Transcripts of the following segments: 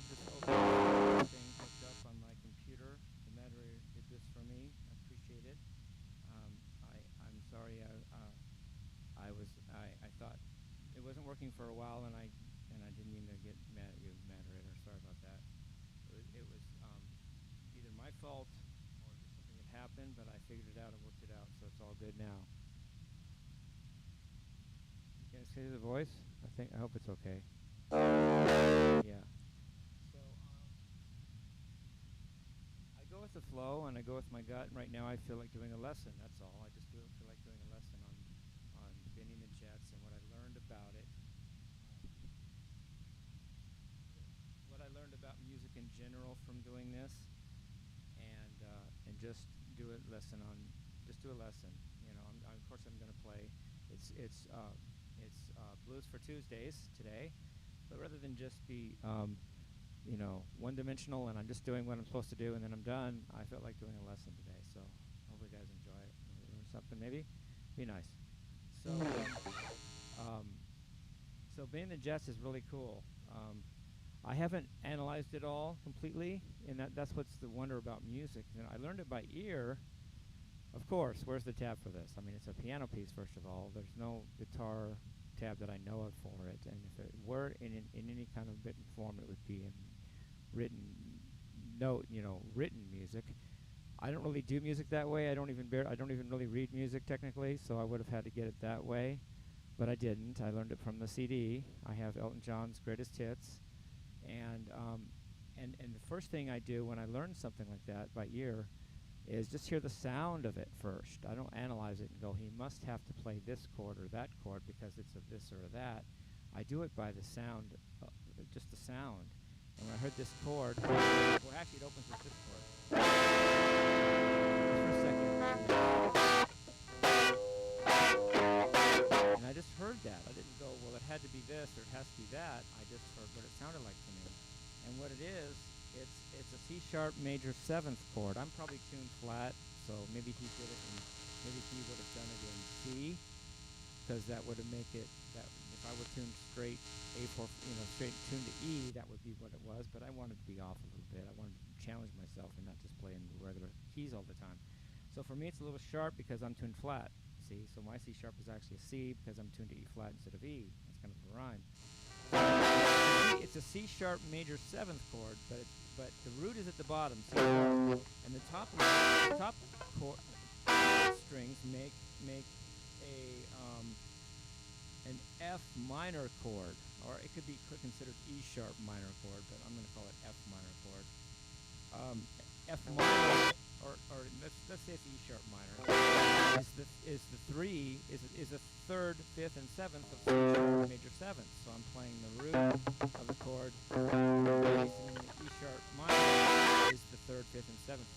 this open thing hooked up on my computer. The moderator did this for me. I appreciate it. I'm sorry. I thought it wasn't working for a while, and I didn't mean to get mad at you, moderator. Sorry about that. It was either my fault or just something had happened, but I figured it out and worked it out, so it's all good now. You guys hear the voice? I hope it's okay. Yeah. So I go with the flow and I go with my gut, and right now I feel like doing a lesson. That's all. I just feel like doing a lesson on spinning the jets and what I learned about it. What I learned about music in general from doing this, and just do a lesson on. Just do a lesson. You know, of course I'm going to play. It's Blues for Tuesdays today, but rather than just be one-dimensional and I'm just doing what I'm supposed to do and then I'm done, I felt like doing a lesson today. So hopefully you guys enjoy it. Learn something maybe. Be nice. So being the Jets is really cool. I haven't analyzed it all completely, and that's what's the wonder about music. You know, I learned it by ear. Of course, where's the tab for this? I mean, it's a piano piece, first of all. There's no guitar tab that I know of for it, and if it were in any kind of written form, it would be in written music. I don't really do music that way. I don't even really read music technically, so I would have had to get it that way, but I didn't. I learned it from the CD. I have Elton John's Greatest Hits, and the first thing I do when I learn something like that by ear is just hear the sound of it first. I don't analyze it and go, he must have to play this chord or that chord because it's a this or a that. I do it by the sound, just the sound. And when I heard this chord, well, actually it opens with this chord. Just for a second. And I just heard that. I didn't go, well, it had to be this or it has to be that. I just heard what it sounded like to me. And what it is, it's a C sharp major 7th chord. I'm probably tuned flat, so maybe he did it, and maybe he would have done it in C, because that would have make it that if I were tuned straight A4, straight tuned to E, that would be what it was. But I wanted to be off a little bit. I wanted to challenge myself and not just play in regular keys all the time. So for me, it's a little sharp because I'm tuned flat. See, so my C sharp is actually a C because I'm tuned to E flat instead of E. That's kind of a rhyme. It's a C sharp major 7th chord, but the root is at the bottom, C sharp, and the top chord strings make an F minor chord, or it could be considered E sharp minor chord, but I'm going to call it F minor chord. F minor, or let's say it's E sharp minor, is the 3rd, 5th, and 7th of C sharp major 7th. So I'm playing the root of the chord, and the E sharp minor is the 3rd, 5th, and 7th.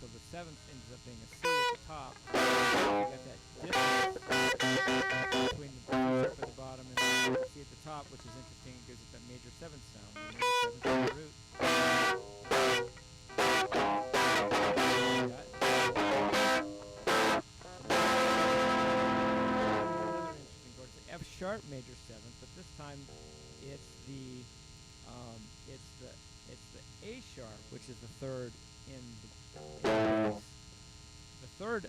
So the 7th ends up being a C at the top. You got that difference between the E sharp at the bottom and the C at the top, which is interesting. It gives it that major 7th sound. The major 7th is the root. F sharp major 7th, but this time it's the A sharp, which is the 3rd in the third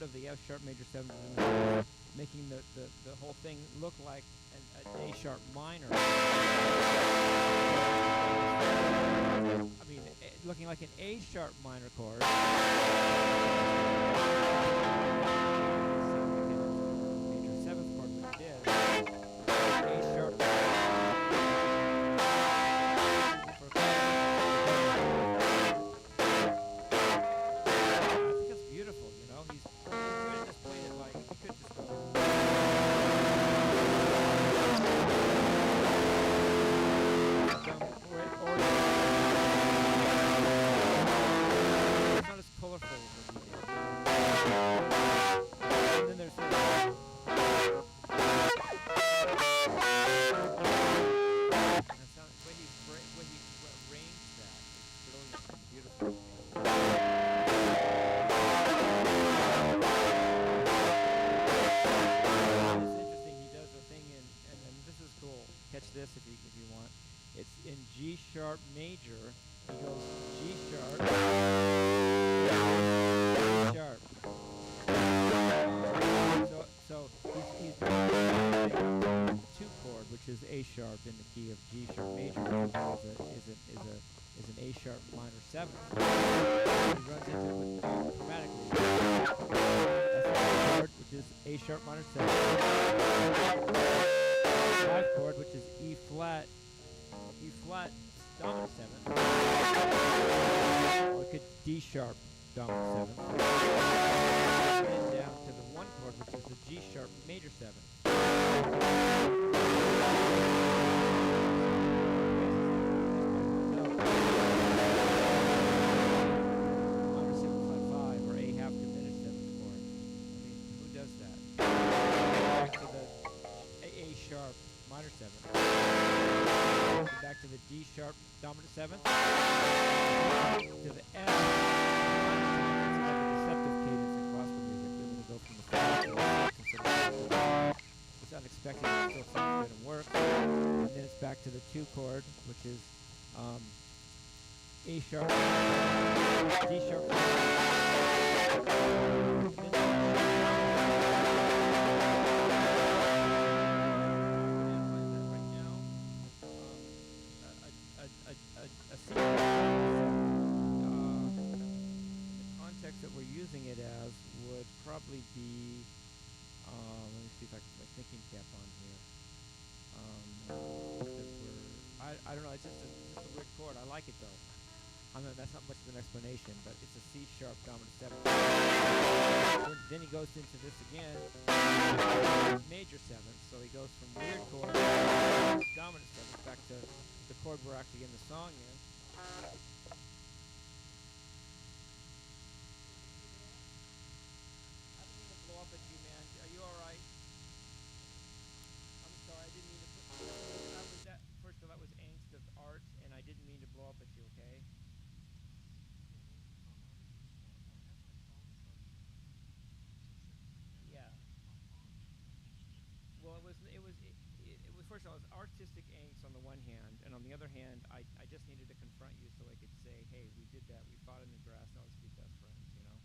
of the F sharp major 7th, making the whole thing look like an A sharp minor. I mean, looking like an A sharp minor chord. A sharp. I think it's beautiful, you know. He could have just played it like, he could just go. It's not as colorful as what he did. sharp major. He goes G sharp, G sharp. So he's playing two chord, which is A sharp in the key of G sharp major, which is an A sharp minor seventh. He runs into it with chromatically. That's the chord, which is A sharp minor seventh. Five chord, which is E flat dominant seventh. Or it could D sharp dominant seventh. And down to the one chord, which is the G sharp major seventh. Or A half diminished seventh chord. I mean, who does that? Back to the A sharp minor seventh. Back to the D sharp dominant seventh. To the F. Deceptive cadence in classical music. We're going to go from the fifth to the sixth instead of the it's unexpected, it still sounds good and works. And then it's back to the two chord, which is A sharp, D sharp. That we're using it as would probably be, let me see if I can put my thinking cap on here. I don't know, it's just a weird chord. I like it though. I mean, that's not much of an explanation, but it's a C sharp dominant seventh. Then he goes into this again, major seventh. So he goes from weird chord dominant seventh back to the chord we're actually in the song in. First of all, it's artistic angst on the one hand, and on the other hand, I just needed to confront you so I could say, hey, we did that, we fought in the grass, now let's be best friends, you know?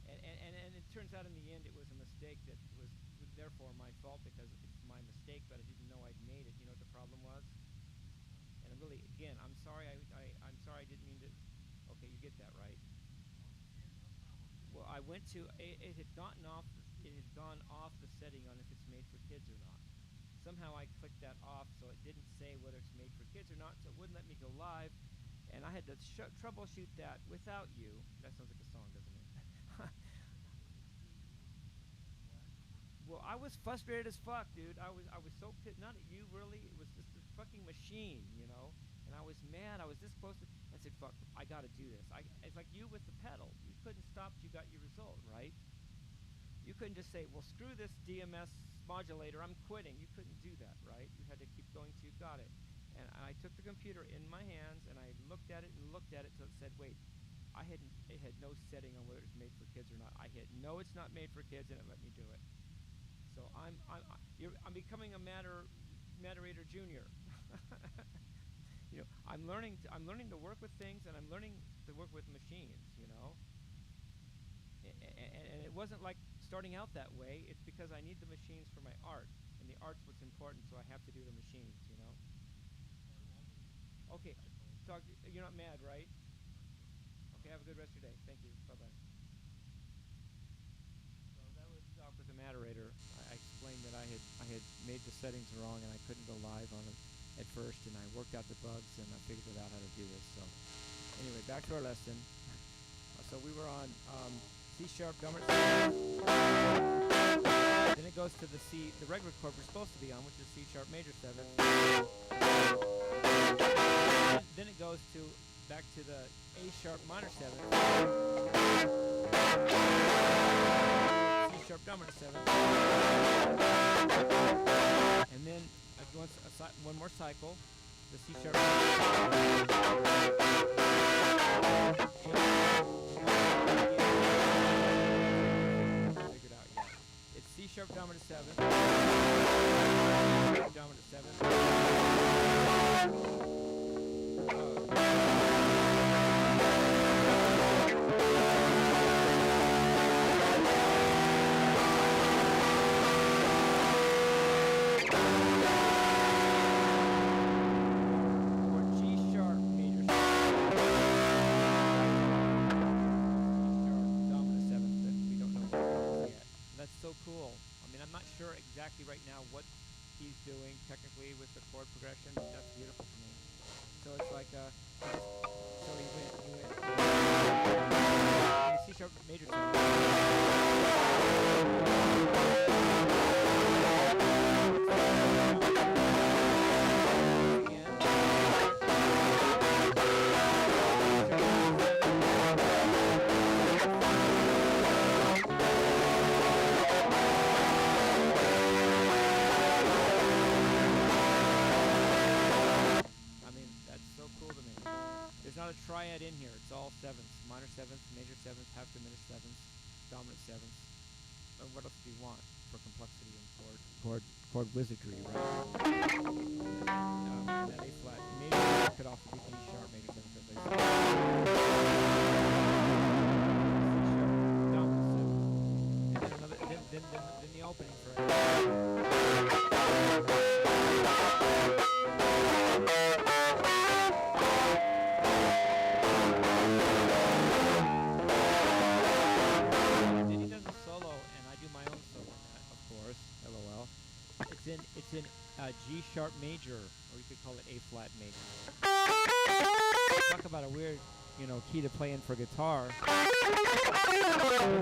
And it turns out in the end it was a mistake that was therefore my fault because it's my mistake, but I didn't know I'd made it. You know what the problem was? And really, again, I'm sorry I'm sorry I didn't mean to. Okay, you get that, right? Well, I went to, it had gone off the setting on if it's made for kids or not. Somehow I clicked that off so it didn't say whether it's made for kids or not, so it wouldn't let me go live, and I had to troubleshoot that without you. That sounds like a song, doesn't it? Well, I was frustrated as fuck, dude. I was so pissed. Not at you, really. It was just this fucking machine, you know? And I was mad. I was this close to... I said, fuck, I gotta do this. It's like you with the pedal. You couldn't stop till you got your result, right? You couldn't just say, well, screw this DMS modulator, I'm quitting. You couldn't do that, right? You had to keep going till you got it. And I took the computer in my hands, and I looked at it till it said, wait, it had no setting on whether it was made for kids or not. I hit, no, it's not made for kids, and it let me do it. So I'm becoming a moderator junior. You know, I'm learning to work with things, and I'm learning to work with machines, you know? And it wasn't like starting out that way. It's because I need the machines for my art, and the art's what's important, so I have to do the machines, you know? Okay, you're not mad, right? Okay, have a good rest of your day. Thank you. Bye-bye. So that was Talk with the Moderator. I explained that I had made the settings wrong, and I couldn't go live on it at first, and I worked out the bugs, and I figured out how to do this. So anyway, back to our lesson. So we were on C sharp dominant seventh. Then it goes to the C, the regular chord we're supposed to be on, which is C sharp major seventh. Then it goes back to the A sharp minor seventh. C sharp dominant seventh. And then one more cycle, the C sharp. Figured out yet. It's C sharp dominant seventh, dominant seventh, so cool. I mean, I'm not sure exactly right now what he's doing technically with the chord progression, but that's beautiful to me. So it's like so he went C sharp major tone. There's not a triad in here. It's all sevenths. Minor sevenths, major sevenths, half diminished sevenths, dominant sevenths. What else do you want for complexity and chord wizardry, right? That A flat. Major could also be G sharp, major seventh, as I said. C sharp, dominant seventh. And then another, then the opening for A. It's in G sharp major, or you could call it A flat major. Talk about a weird, key to play in for guitar. I'm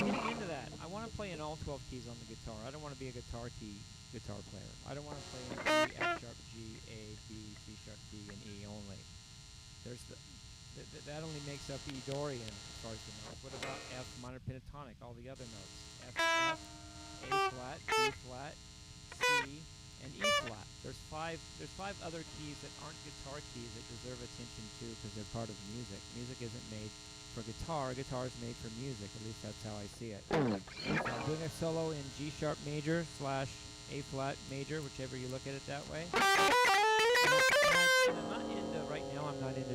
getting into that. I want to play in all 12 keys on the guitar. I don't want to be a guitar player. I don't want to play in E, F sharp, G, A, B, C sharp, D, and E only. There's that only makes up E Dorian as far as the notes. What about F minor pentatonic? All the other notes: F, A flat, B flat, C, and E flat. There's five other keys that aren't guitar keys that deserve attention too, because they're part of music. Music isn't made for guitar. Guitar is made for music. At least that's how I see it. So I'm doing a solo in G sharp major / A flat major, whichever you look at it that way. And I'm not into right now. I'm not into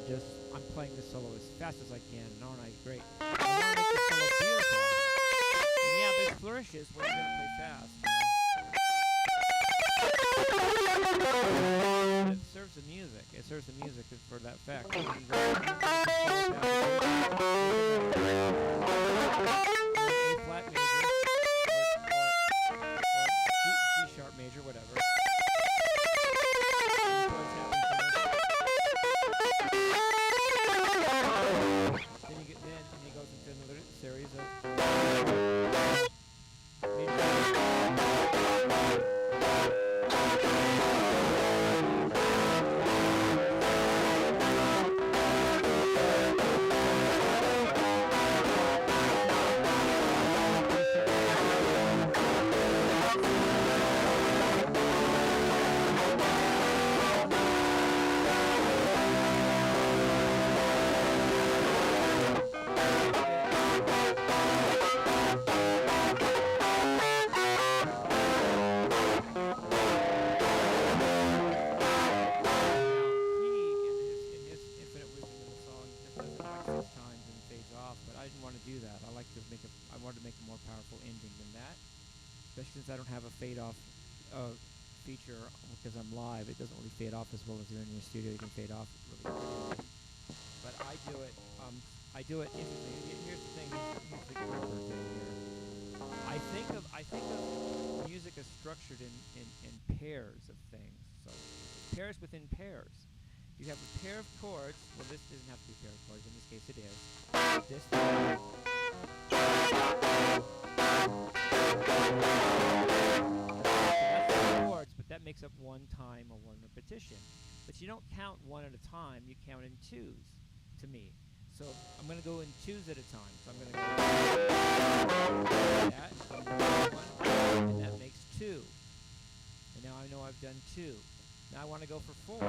I'm playing the solo as fast as I can. And aren't I great? I want to make the solo beautiful. And yeah, there's flourishes where you're gonna play fast. But it serves the music. It serves the music for that fact. A flat major or G sharp major, whatever. Then he goes into another series of I don't have a fade off feature because I'm live. It doesn't really fade off as well as you're in your studio. You can fade off really easily. But I do it. Interesting. Here's the thing. Here's the clever thing here. I think of music as structured in pairs of things. So pairs within pairs. You have a pair of chords. Well, this doesn't have to be a pair of chords. In this case, it is. This. Chords, but that makes up one time or one repetition. But you don't count one at a time, you count in twos, to me. So I'm going to go in twos at a time. So I'm going to go that, and that makes two. And now I know I've done two. Now I want to go for four.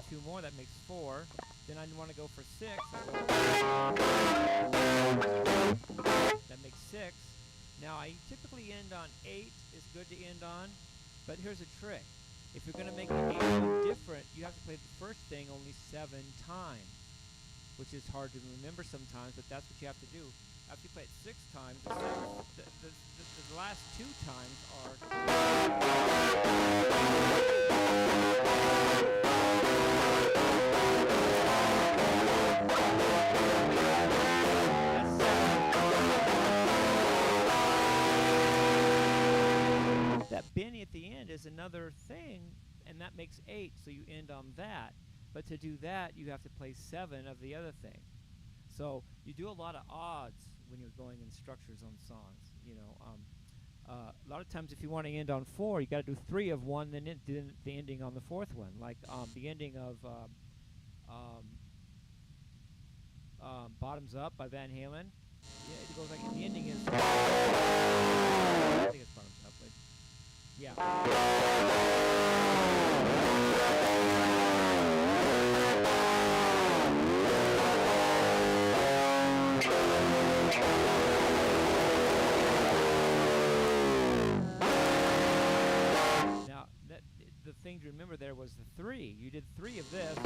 Two more, that makes four. Then I want to go for six. That makes six. Now I typically end on 8 is good to end on, but here's a trick. If you're going to make the 8 look different, you have to play the first thing only 7 times, which is hard to remember sometimes, but that's what you have to do. After you play it 6 times, the last 2 times are... bending at the end is another thing, and that makes 8, so you end on that. But to do that, you have to play 7 of the other thing. So you do a lot of odds when you're going in structures on songs. A lot of times, if you want to end on 4, you got to do 3 of one, then the ending on the 4th one. Like the ending of "Bottoms Up" by Van Halen. Yeah, it goes like the ending is. I think it's "Bottoms Up," but yeah. The thing to remember there was the 3. You did 3 of this.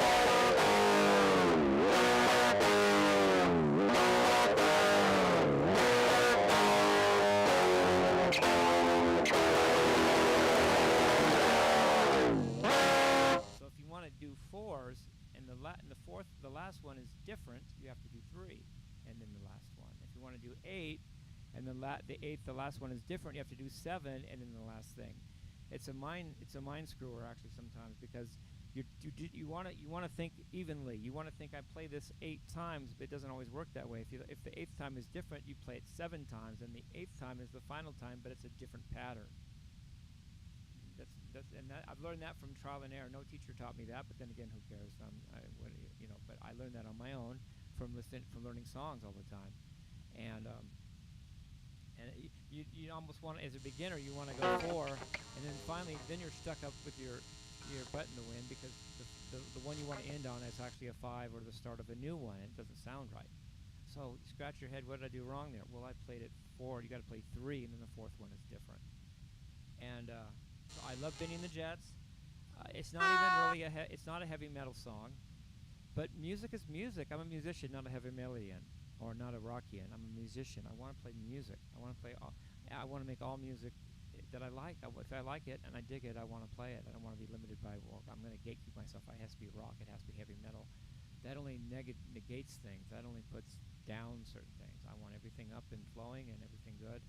So if you want to do 4s, and the last one is different, you have to do 3, and then the last one. If you want to do 8, and the last one is different, you have to do 7, and then the last thing. It's a mind screwer actually sometimes, because you want to think evenly. You want to think, I play this 8 times, but it doesn't always work that way. If the 8th time is different, you play it 7 times, and the 8th time is the final time, but it's a different pattern. I've learned that from trial and error. No teacher taught me that, but then again, who cares? But I learned that on my own from learning songs all the time, and you almost want, as a beginner, you want to go 4, and then finally, you're stuck up with your button to win, because the one you want to end on is actually a 5 or the start of a new one. It doesn't sound right. So you scratch your head, what did I do wrong there? Well, I played it 4. You got to play 3, and then the 4th one is different. And so I love Benny and the Jets. It's not even really it's not a heavy metal song, but music is music. I'm a musician, not a heavy melodian. Or not a rockian. I'm a musician. I want to play music. I want to make all music that I like. If I like it and I dig it, I want to play it. I don't want to be limited by, well, I'm going to gatekeep myself. It has to be rock. It has to be heavy metal. That only negates things. That only puts down certain things. I want everything up and flowing and everything good.